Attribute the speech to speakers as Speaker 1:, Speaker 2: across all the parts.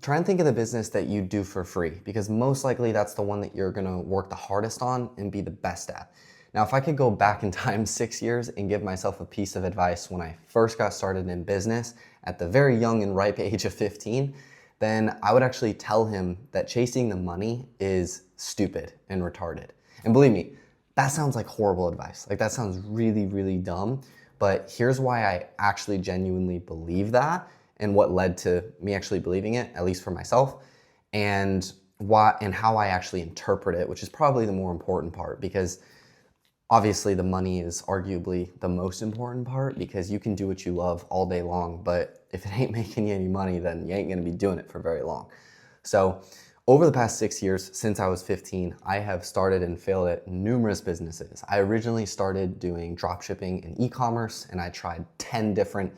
Speaker 1: try and think of the business that you do for free, because most likely that's the one that you're gonna work the hardest on and be the best at. Now, if I could go back in time 6 years and give myself a piece of advice when I first got started in business at the very young and ripe age of 15, then I would actually tell him that chasing the money is stupid and retarded. And believe me, that sounds like horrible advice. Like that sounds really, really dumb. But here's why I actually genuinely believe that and what led to me actually believing it, at least for myself, and why and how I actually interpret it, which is probably the more important part, because obviously the money is arguably the most important part, because you can do what you love all day long, but if it ain't making you any money, then you ain't gonna be doing it for very long. So over the past 6 years, since I was 15, I have started and failed at numerous businesses. I originally started doing drop shipping and e-commerce, and I tried 10 different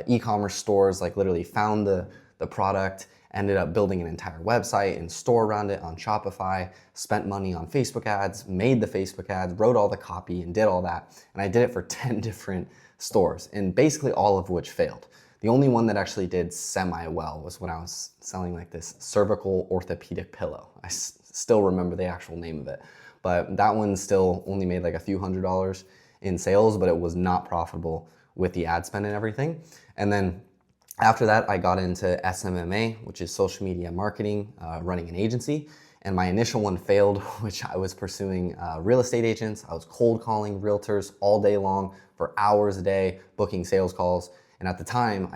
Speaker 1: e-commerce stores, like literally found the product, ended up building an entire website and store around it on Shopify, spent money on Facebook ads, made the Facebook ads, wrote all the copy and did all that. And I did it for 10 different stores, and basically all of which failed. The only one that actually did semi-well was when I was selling like this cervical orthopedic pillow. I still remember the actual name of it, but that one still only made like a few $100s in sales, but it was not profitable with the ad spend and everything. And then after that, I got into SMMA, which is social media marketing, running an agency. And my initial one failed, which I was pursuing real estate agents. I was cold calling realtors all day long for hours a day, booking sales calls. And at the time,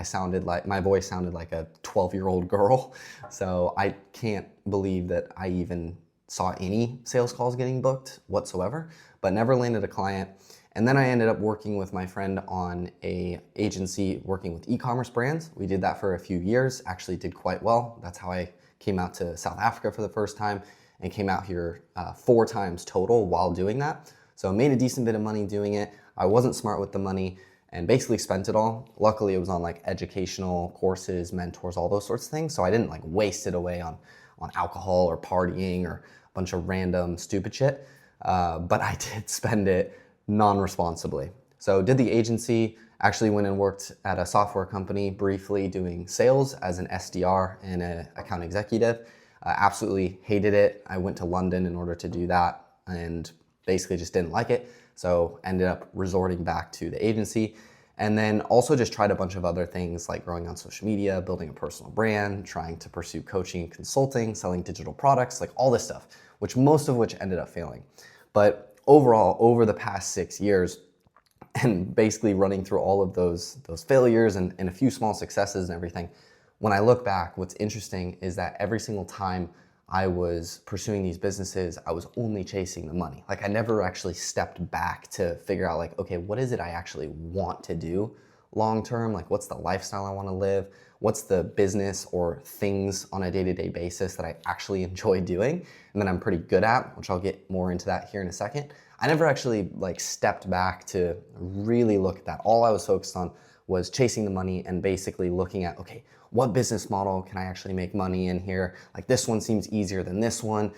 Speaker 1: my voice sounded like a 12-year-old girl. So I can't believe that I even saw any sales calls getting booked whatsoever, but never landed a client. And then I ended up working with my friend on a agency working with e-commerce brands. We did that for a few years, actually did quite well. That's how I came out to South Africa for the first time and came out here 4 times total while doing that. So I made a decent bit of money doing it. I wasn't smart with the money and basically spent it all. Luckily, it was on like educational courses, mentors, all those sorts of things. So I didn't like waste it away on alcohol or partying or a bunch of random stupid shit. But I did spend it non-responsibly. So did the agency, actually went and worked at a software company briefly doing sales as an SDR and an account executive. Absolutely hated it. I went to London in order to do that and basically just didn't like it. So ended up resorting back to the agency, and then also just tried a bunch of other things like growing on social media, building a personal brand, trying to pursue coaching and consulting, selling digital products, like all this stuff, most of which ended up failing. But overall, over the past 6 years, and basically running through all of those failures and a few small successes and everything, when I look back, what's interesting is that every single time I was pursuing these businesses, I was only chasing the money. Like I never actually stepped back to figure out like, okay, what is it I actually want to do long term? Like what's the lifestyle I want to live? What's the business or things on a day-to-day basis that I actually enjoy doing and that I'm pretty good at, which I'll get more into that here in a second. I never actually like stepped back to really look at that. All I was focused on was chasing the money and basically looking at, okay, what business model can I actually make money in here? Like this one seems easier than this one.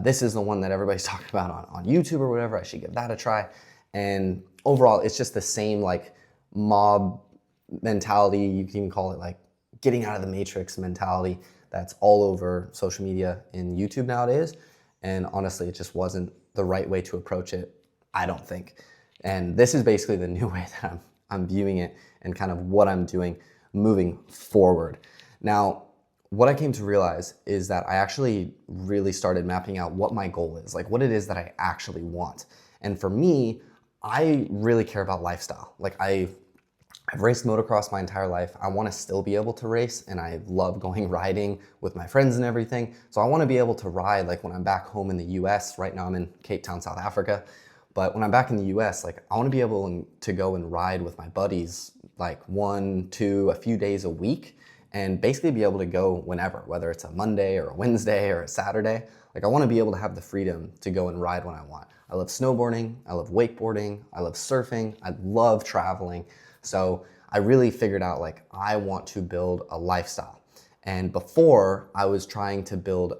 Speaker 1: This is the one that everybody's talking about on YouTube or whatever. I should give that a try. And overall, it's just the same like mob mentality. You can even call it like getting out of the matrix mentality that's all over social media and YouTube nowadays. And honestly, it just wasn't the right way to approach it, I don't think. And this is basically the new way that I'm viewing it and kind of what I'm doing moving forward. Now, what I came to realize is that I actually really started mapping out what my goal is, like what it is that I actually want. And for me, I really care about lifestyle. Like I've raced motocross my entire life. I want to still be able to race, and I love going riding with my friends and everything. So I want to be able to ride like when I'm back home in the US. Right now I'm in Cape Town, South Africa. But when I'm back in the US, like I want to be able to go and ride with my buddies like 1, 2, a few days a week, and basically be able to go whenever, whether it's a Monday or a Wednesday or a Saturday. Like I want to be able to have the freedom to go and ride when I want. I love snowboarding, I love wakeboarding, I love surfing, I love traveling. So I really figured out like I want to build a lifestyle. And before I was trying to build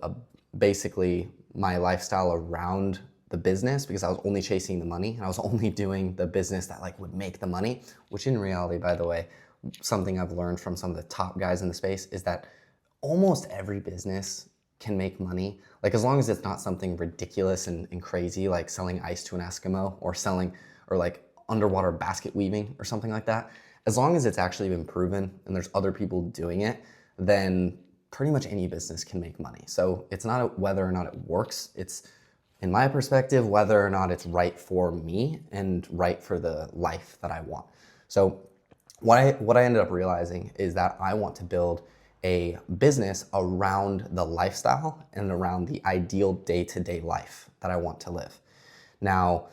Speaker 1: basically my lifestyle around the business, because I was only chasing the money and I was only doing the business that like would make the money, which in reality, by the way, something I've learned from some of the top guys in the space is that almost every business can make money. Like as long as it's not something ridiculous and crazy, like selling ice to an Eskimo or selling, or like underwater basket weaving or something like that. As long as it's actually been proven and there's other people doing it, then pretty much any business can make money. So it's not whether or not it works. It's, in my perspective, whether or not it's right for me and right for the life that I want. So what I ended up realizing is that I want to build a business around the lifestyle and around the ideal day-to-day life that I want to live. Now,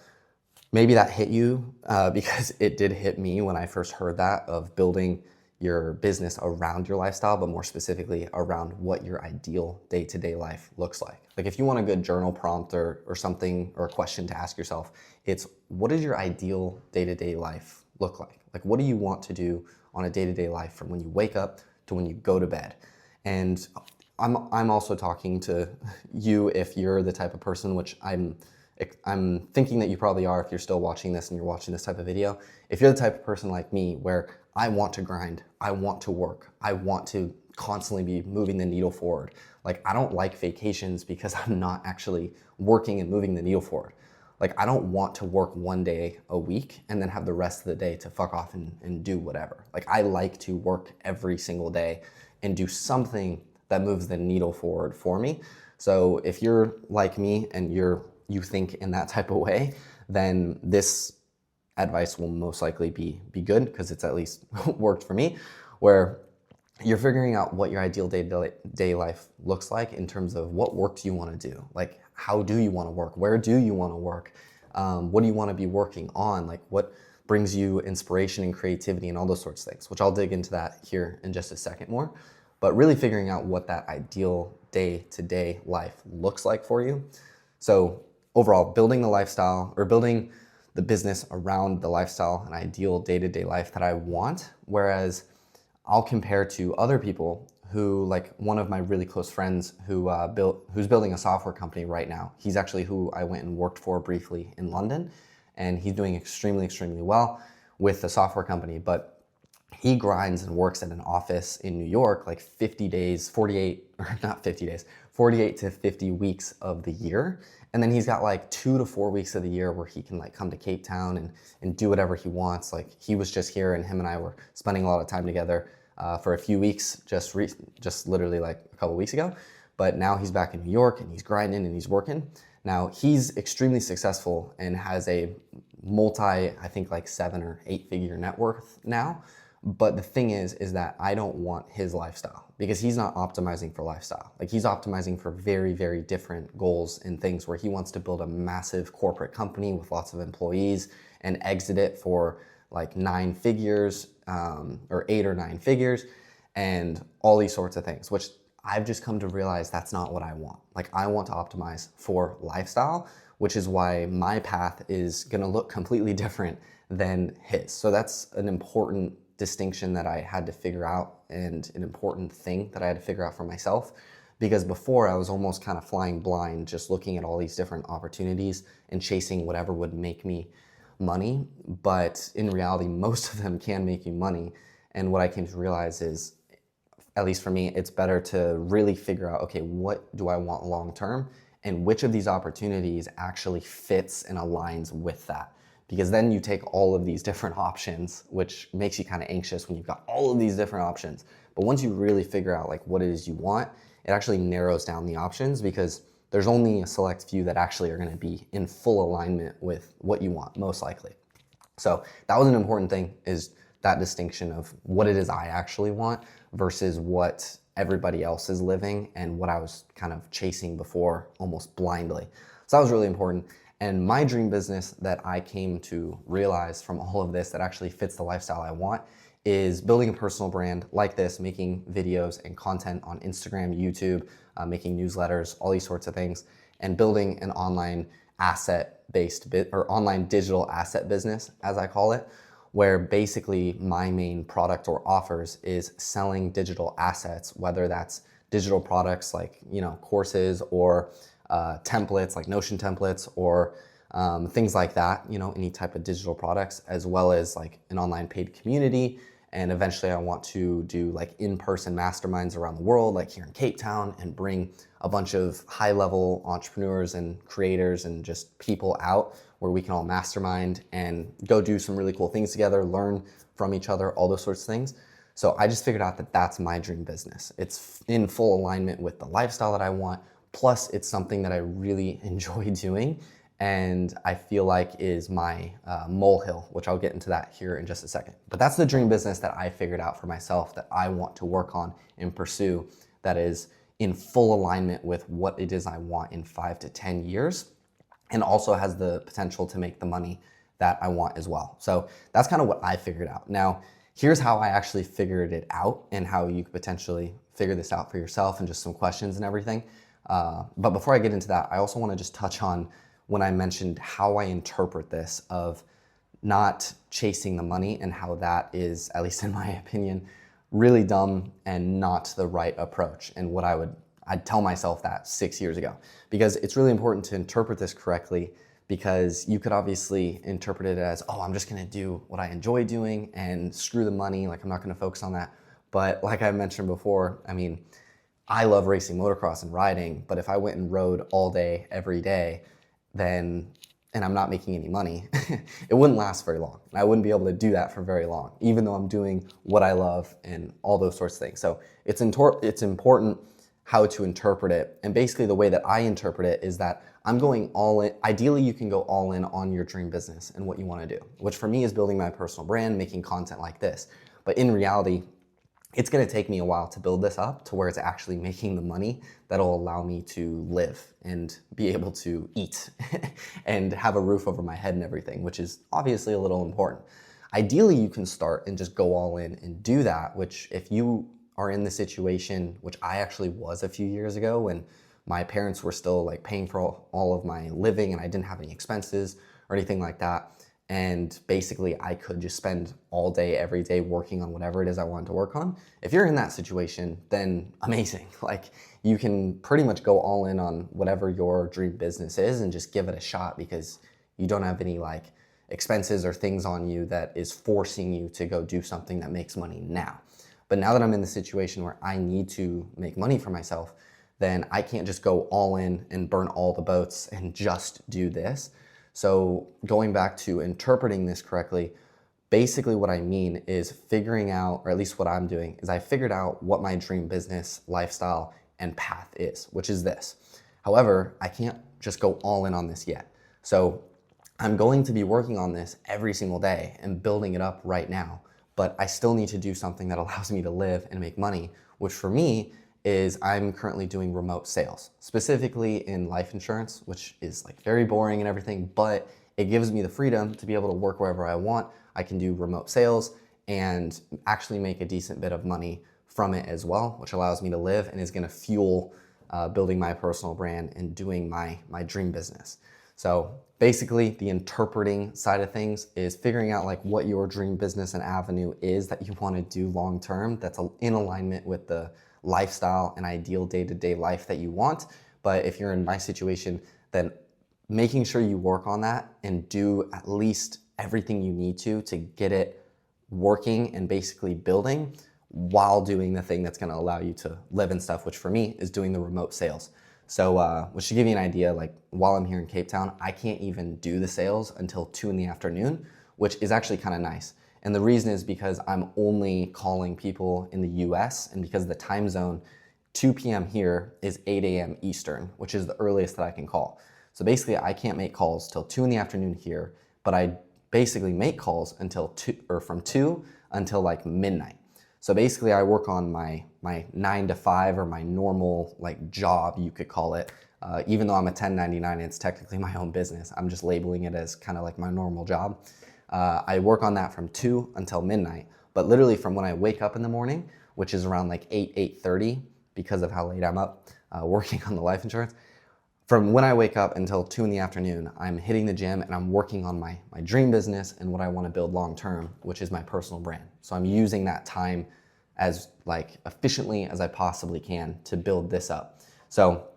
Speaker 1: maybe that hit you because it did hit me when I first heard that, of building your business around your lifestyle, but more specifically around what your ideal day-to-day life looks like. Like if you want a good journal prompt or something, or a question to ask yourself, it's what does your ideal day-to-day life look like? Like what do you want to do on a day-to-day life from when you wake up to when you go to bed? And I'm also talking to you if you're the type of person, which I'm thinking that you probably are if you're still watching this and you're watching this type of video. If you're the type of person like me where I want to grind, I want to work, I want to constantly be moving the needle forward. Like I don't like vacations because I'm not actually working and moving the needle forward. Like I don't want to work one day a week and then have the rest of the day to fuck off and do whatever. Like I like to work every single day and do something that moves the needle forward for me. So if you're like me and you think in that type of way, then this advice will most likely be good, because it's at least worked for me, where you're figuring out what your ideal day life looks like in terms of what work do you want to do? Like how do you want to work? Where do you want to work? What do you want to be working on? Like what brings you inspiration and creativity and all those sorts of things, which I'll dig into that here in just a second more. But really figuring out what that ideal day-to-day life looks like for you. So overall, building the lifestyle, or building the business around the lifestyle and ideal day-to-day life that I want. Whereas I'll compare to other people who, like one of my really close friends who's building a software company right now. He's actually who I went and worked for briefly in London, and he's doing extremely, extremely well with the software company. But he grinds and works at an office in New York like 50 days, 48, or not 50 days, 48 to 50 weeks of the year. And then he's got like 2 to 4 weeks of the year where he can like come to Cape Town and do whatever he wants. Like he was just here and him and I were spending a lot of time together for a few weeks, just literally like a couple weeks ago. But now he's back in New York and he's grinding and he's working. Now he's extremely successful and has a I think like 7 or 8 figure net worth now. But the thing is that I don't want his lifestyle, because he's not optimizing for lifestyle. Like he's optimizing for very, very different goals and things, where he wants to build a massive corporate company with lots of employees and exit it for like 9 figures, or 8 or 9 figures, and all these sorts of things, which I've just come to realize that's not what I want. Like I want to optimize for lifestyle, which is why my path is gonna look completely different than his. So that's an important distinction that I had to figure out, and an important thing that I had to figure out for myself, because before I was almost kind of flying blind, just looking at all these different opportunities and chasing whatever would make me money. But in reality, most of them can make you money. And what I came to realize is, at least for me, it's better to really figure out, okay, what do I want long term, and which of these opportunities actually fits and aligns with that. Because then you take all of these different options, which makes you kind of anxious when you've got all of these different options. But once you really figure out like what it is you want, it actually narrows down the options, because there's only a select few that actually are going to be in full alignment with what you want, most likely. So that was an important thing, is that distinction of what it is I actually want versus what everybody else is living and what I was kind of chasing before almost blindly. So that was really important. And my dream business that I came to realize from all of this that actually fits the lifestyle I want is building a personal brand like this, making videos and content on Instagram, YouTube, making newsletters, all these sorts of things, and building an online online digital asset business, as I call it, where basically my main product or offers is selling digital assets, whether that's digital products like, courses, or templates like Notion templates, or things like that, any type of digital products, as well as like an online paid community And eventually I want to do like in-person masterminds around the world, like here in Cape Town, and bring a bunch of high-level entrepreneurs and creators and just people out where we can all mastermind and go do some really cool things together, learn from each other, all those sorts of things. So I just figured out that that's my dream business. It's in full alignment with the lifestyle that I want. Plus, it's something that I really enjoy doing and I feel like is my molehill, which I'll get into that here in just a second. But that's the dream business that I figured out for myself that I want to work on and pursue, that is in full alignment with what it is I want in 5 to 10 years, and also has the potential to make the money that I want as well. So that's kind of what I figured out. Now, here's how I actually figured it out and how you could potentially figure this out for yourself and just some questions and everything. But before I get into that, I also want to just touch on when I mentioned how I interpret this of not chasing the money and how that is, at least in my opinion, really dumb and not the right approach. And what I'd tell myself that 6 years ago, because it's really important to interpret this correctly, because you could obviously interpret it as, oh, I'm just gonna do what I enjoy doing and screw the money, like I'm not gonna focus on that. But like I mentioned before, I mean, I love racing motocross and riding, but if I went and rode all day, every day, and I'm not making any money, it wouldn't last very long. I wouldn't be able to do that for very long, even though I'm doing what I love and all those sorts of things. So it's important how to interpret it. And basically the way that I interpret it is that I'm going all in. Ideally, you can go all in on your dream business and what you want to do, which for me is building my personal brand, making content like this. But in reality, it's going to take me a while to build this up to where it's actually making the money that'll allow me to live and be able to eat and have a roof over my head and everything, which is obviously a little important. Ideally, you can start and just go all in and do that, which if you are in the situation, which I actually was a few years ago when my parents were still like paying for all of my living and I didn't have any expenses or anything like that. And basically I could just spend all day, every day working on whatever it is I wanted to work on. If you're in that situation, then amazing. Like you can pretty much go all in on whatever your dream business is and just give it a shot because you don't have any like expenses or things on you that is forcing you to go do something that makes money now. But now that I'm in the situation where I need to make money for myself, then I can't just go all in and burn all the boats and just do this. So going back to interpreting this correctly, basically what I mean is figuring out, or at least what I'm doing, is I figured out what my dream business, lifestyle, and path is, which is this. However, I can't just go all in on this yet. So I'm going to be working on this every single day and building it up right now, but I still need to do something that allows me to live and make money, which for me is I'm currently doing remote sales, specifically in life insurance, which is like very boring and everything, but it gives me the freedom to be able to work wherever I want. I can do remote sales and actually make a decent bit of money from it as well, which allows me to live and is gonna fuel building my personal brand and doing my dream business. So basically the interpreting side of things is figuring out like what your dream business and avenue is that you wanna do long-term that's in alignment with the lifestyle and ideal day-to-day life that you want. But if you're in my situation, then making sure you work on that and do at least everything you need to get it working and basically building while doing the thing that's going to allow you to live and stuff, which for me is doing the remote sales. So which to give you an idea, like while I'm here in Cape Town, I can't even do the sales until 2 in the afternoon, which is actually kind of nice. And the reason is because I'm only calling people in the US, and because of the time zone, 2 p.m. here is 8 a.m. Eastern, which is the earliest that I can call. So basically I can't make calls till 2 in the afternoon here, but I basically make calls until 2 or from 2 until like midnight. So basically I work on my 9 to 5 or my normal like job, you could call it. Even though I'm a 1099, it's technically my own business. I'm just labeling it as kind of like my normal job. I work on that from 2 until midnight, but literally from when I wake up in the morning, which is around like 8:30 because of how late I'm up working on the life insurance, from when I wake up until 2 in the afternoon, I'm hitting the gym and I'm working on my dream business and what I want to build long-term, which is my personal brand. So I'm using that time as like efficiently as I possibly can to build this up. So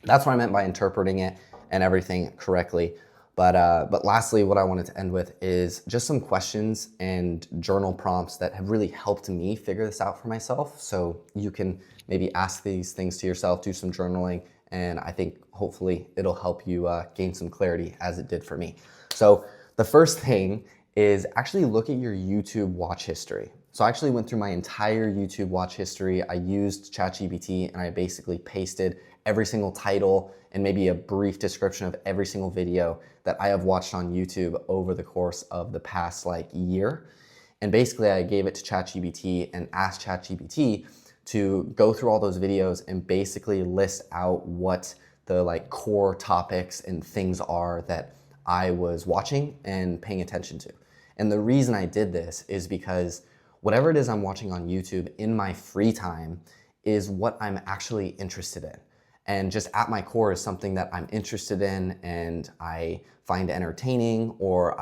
Speaker 1: that's what I meant by interpreting it and everything correctly. But lastly, what I wanted to end with is just some questions and journal prompts that have really helped me figure this out for myself. So you can maybe ask these things to yourself, do some journaling, and I think hopefully it'll help you gain some clarity as it did for me. So the first thing is actually look at your YouTube watch history. So I actually went through my entire YouTube watch history. I used ChatGPT and I basically pasted every single title and maybe a brief description of every single video that I have watched on YouTube over the course of the past year. And basically I gave it to ChatGPT and asked ChatGPT to go through all those videos and basically list out what the core topics and things are that I was watching and paying attention to. And the reason I did this is because whatever it is I'm watching on YouTube in my free time is what I'm actually interested in. And just at my core is something that I'm interested in and I find entertaining, or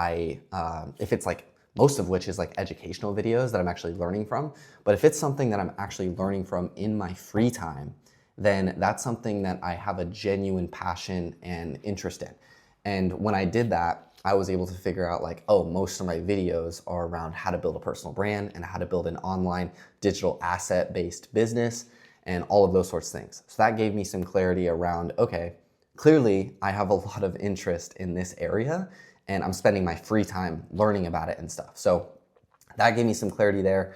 Speaker 1: if it's most of which is educational videos that I'm actually learning from. But if it's something that I'm actually learning from in my free time, then that's something that I have a genuine passion and interest in. And when I did that, I was able to figure out oh, most of my videos are around how to build a personal brand and how to build an online digital asset-based business and all of those sorts of things. So that gave me some clarity around, okay, clearly I have a lot of interest in this area and I'm spending my free time learning about it and stuff. So that gave me some clarity there.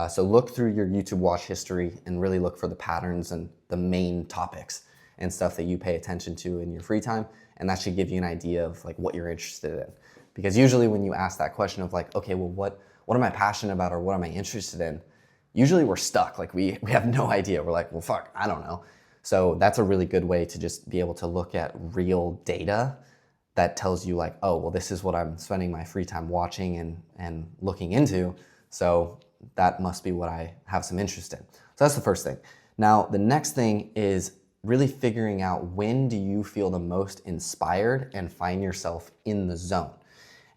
Speaker 1: So look through your YouTube watch history and really look for the patterns and the main topics and stuff that you pay attention to in your free time. And that should give you an idea of what you're interested in. Because usually when you ask that question of okay, well, what am I passionate about or what am I interested in? Usually we're stuck. We have no idea. We're well, fuck, I don't know. So that's a really good way to just be able to look at real data that tells you oh, well, this is what I'm spending my free time watching and looking into. So that must be what I have some interest in. So that's the first thing. Now, the next thing is really figuring out when do you feel the most inspired and find yourself in the zone.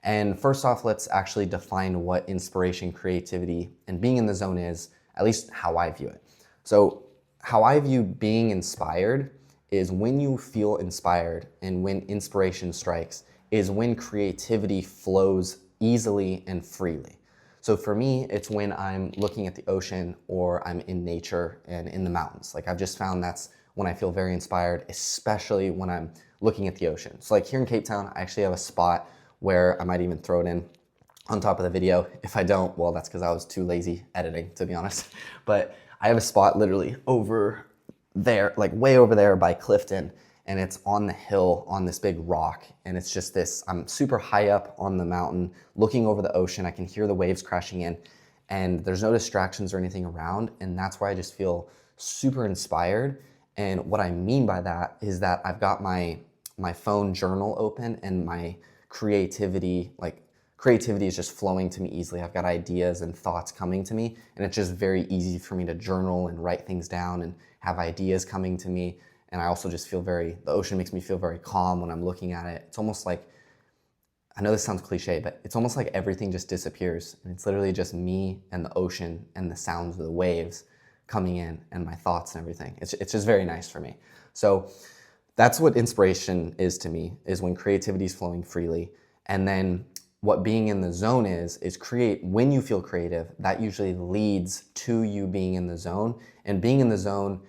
Speaker 1: And first off, let's actually define what inspiration, creativity, and being in the zone is, at least how I view it. So how I view being inspired is when you feel inspired and when inspiration strikes is when creativity flows easily and freely. So for me, it's when I'm looking at the ocean or I'm in nature and in the mountains. I've just found that's when I feel very inspired, especially when I'm looking at the ocean. So here in Cape Town, I actually have a spot where I might even throw it in on top of the video. If I don't, well, that's because I was too lazy editing, to be honest. But I have a spot literally over there, way over there by Clifton, and it's on the hill on this big rock. And it's just this, I'm super high up on the mountain, looking over the ocean. I can hear the waves crashing in, and there's no distractions or anything around. And that's where I just feel super inspired. And what I mean by that is that I've got my phone journal open and my creativity is just flowing to me easily. I've got ideas and thoughts coming to me, and it's just very easy for me to journal and write things down and have ideas coming to me. And I also just feel the ocean makes me feel very calm when I'm looking at it. It's almost I know this sounds cliche, but it's almost like everything just disappears. And it's literally just me and the ocean and the sounds of the waves coming in and my thoughts and everything. It's just very nice for me. So that's what inspiration is to me, is when creativity is flowing freely. And then what being in the zone is when you feel creative, that usually leads to you being in the zone. And being in the zone,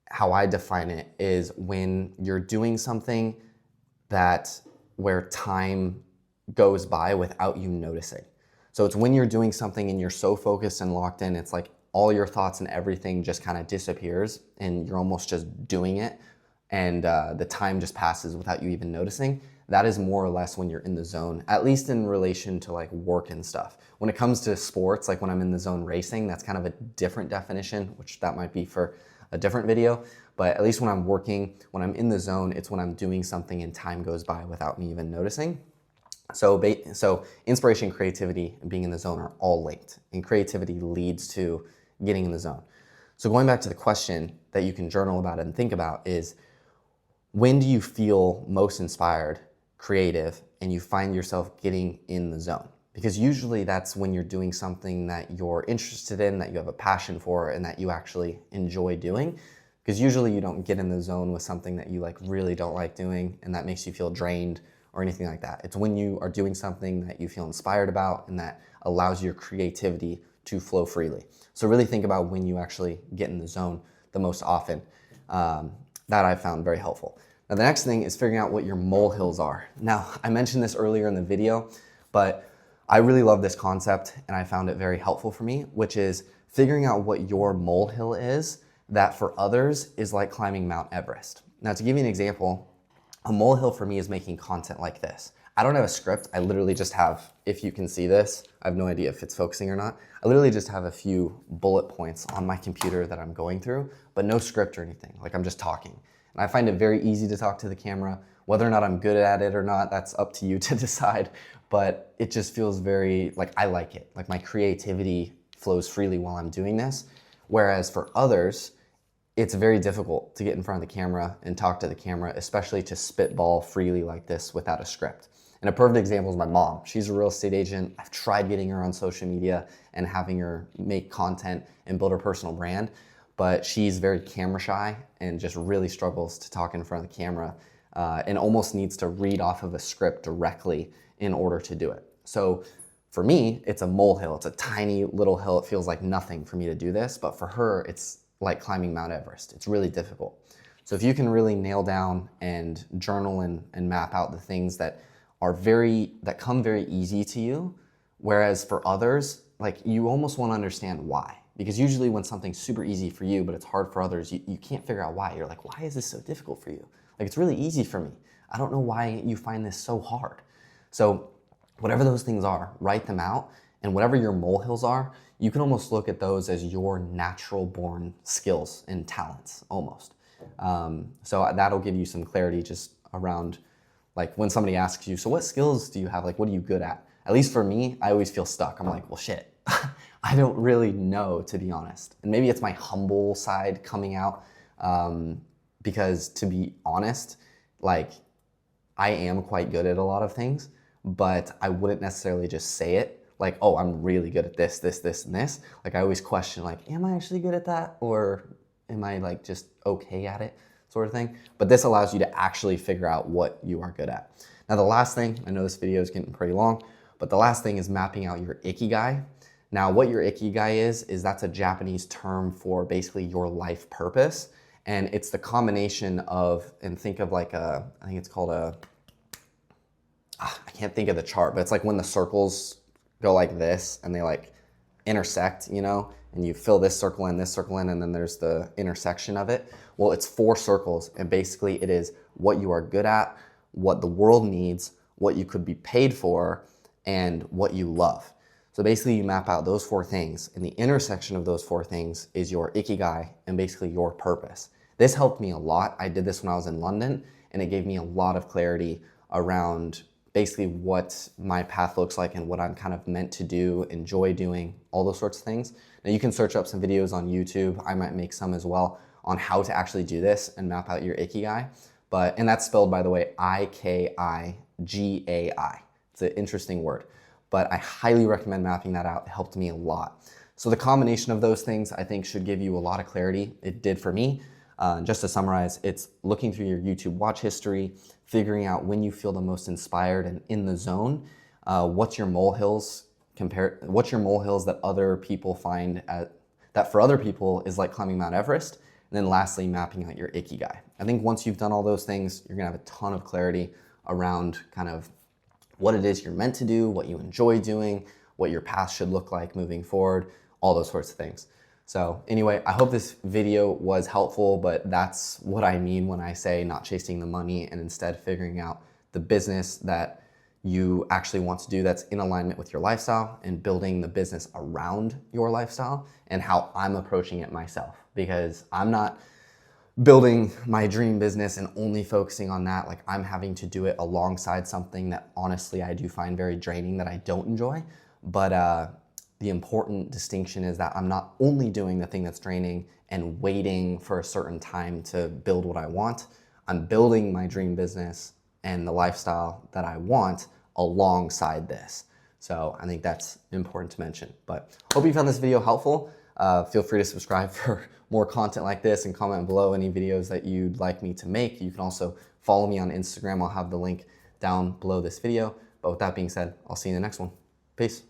Speaker 1: how I define it, is when you're doing something where time goes by without you noticing. So it's when you're doing something and you're so focused and locked in, it's all your thoughts and everything just kind of disappears and you're almost just doing it, and the time just passes without you even noticing. That is more or less when you're in the zone, at least in relation to work and stuff. When it comes to sports, when I'm in the zone racing, that's kind of a different definition, which that might be for a different video. But at least when I'm working, when I'm in the zone, it's when I'm doing something and time goes by without me even noticing. So inspiration, creativity, and being in the zone are all linked, and creativity leads to getting in the zone. So going back to the question that you can journal about and think about is, when do you feel most inspired, creative, and you find yourself getting in the zone? Because usually that's when you're doing something that you're interested in, that you have a passion for, and that you actually enjoy doing. Because usually you don't get in the zone with something that you really don't like doing, and that makes you feel drained or anything like that. It's when you are doing something that you feel inspired about and that allows your creativity to flow freely. So really think about when you actually get in the zone the most often. That I found very helpful. Now the next thing is figuring out what your molehills are. Now I mentioned this earlier in the video, but I really love this concept and I found it very helpful for me, which is figuring out what your molehill is that for others is like climbing Mount Everest. Now to give you an example, a molehill for me is making content like this. I don't have a script. I literally just have, if you can see this, I have no idea if it's focusing or not. I literally just have a few bullet points on my computer that I'm going through, but no script or anything. Like I'm just talking. And I find it very easy to talk to the camera. Whether or not I'm good at it or not, that's up to you to decide. But it just feels very, like I like it. Like my creativity flows freely while I'm doing this. Whereas for others, it's very difficult to get in front of the camera and talk to the camera, especially to spitball freely like this without a script. And a perfect example is my mom. She's a real estate agent. I've tried getting her on social media and having her make content and build her personal brand, but she's very camera shy and just really struggles to talk in front of the camera and almost needs to read off of a script directly in order to do it. So for me, it's a molehill. It's a tiny little hill. It feels like nothing for me to do this, but for her, it's like climbing Mount Everest. It's really difficult. So if you can really nail down and journal and map out the things that come very easy to you, whereas for others, like you almost want to understand why. Because usually when something's super easy for you, but it's hard for others, you can't figure out why. You're like, why is this so difficult for you? Like it's really easy for me. I don't know why you find this so hard. So whatever those things are, write them out, and whatever your molehills are, you can almost look at those as your natural born skills and talents almost. So that'll give you some clarity just around like when somebody asks you, so what skills do you have? Like, what are you good at? At least for me, I always feel stuck. I'm like, well, shit, I don't really know, to be honest. And maybe it's my humble side coming out because to be honest, like I am quite good at a lot of things, but I wouldn't necessarily just say it like, oh, I'm really good at this, this, this, and this. Like I always question like, am I actually good at that? Or am I like just okay at it? Sort of thing. But this allows you to actually figure out what you are good at. Now the last thing, I know this video is getting pretty long, but the last thing is mapping out your ikigai. Now what your ikigai is that's a Japanese term for basically your life purpose. And it's the combination of, and think of like I think it's called I can't think of the chart, but it's like when the circles go like this and they like intersect, you know, and you fill this circle in, and then there's the intersection of it. Well, it's 4 circles, and basically it is what you are good at, what the world needs, what you could be paid for, and what you love. So basically you map out those 4 things, and the intersection of those 4 things is your ikigai and basically your purpose. This helped me a lot. I did this when I was in London, and it gave me a lot of clarity around basically what my path looks like and what I'm kind of meant to do, enjoy doing, all those sorts of things. Now you can search up some videos on YouTube. I might make some as well on how to actually do this and map out your ikigai. And that's spelled, by the way, Ikigai. It's an interesting word, but I highly recommend mapping that out. It helped me a lot. So the combination of those things I think should give you a lot of clarity. It did for me. Just to summarize, it's looking through your YouTube watch history, figuring out when you feel the most inspired and in the zone. What's your molehills that other people find that for other people is like climbing Mount Everest. And then lastly, mapping out your ikigai. I think once you've done all those things, you're gonna have a ton of clarity around kind of what it is you're meant to do, what you enjoy doing, what your path should look like moving forward, all those sorts of things. So anyway, I hope this video was helpful, but that's what I mean when I say not chasing the money and instead figuring out the business that you actually want to do that's in alignment with your lifestyle and building the business around your lifestyle and how I'm approaching it myself, because I'm not building my dream business and only focusing on that. Like I'm having to do it alongside something that honestly I do find very draining that I don't enjoy. But the important distinction is that I'm not only doing the thing that's draining and waiting for a certain time to build what I want. I'm building my dream business and the lifestyle that I want alongside this. So I think that's important to mention. But hope you found this video helpful. Feel free to subscribe for more content like this and comment below any videos that you'd like me to make. You can also follow me on Instagram. I'll have the link down below this video. But with that being said, I'll see you in the next one. Peace.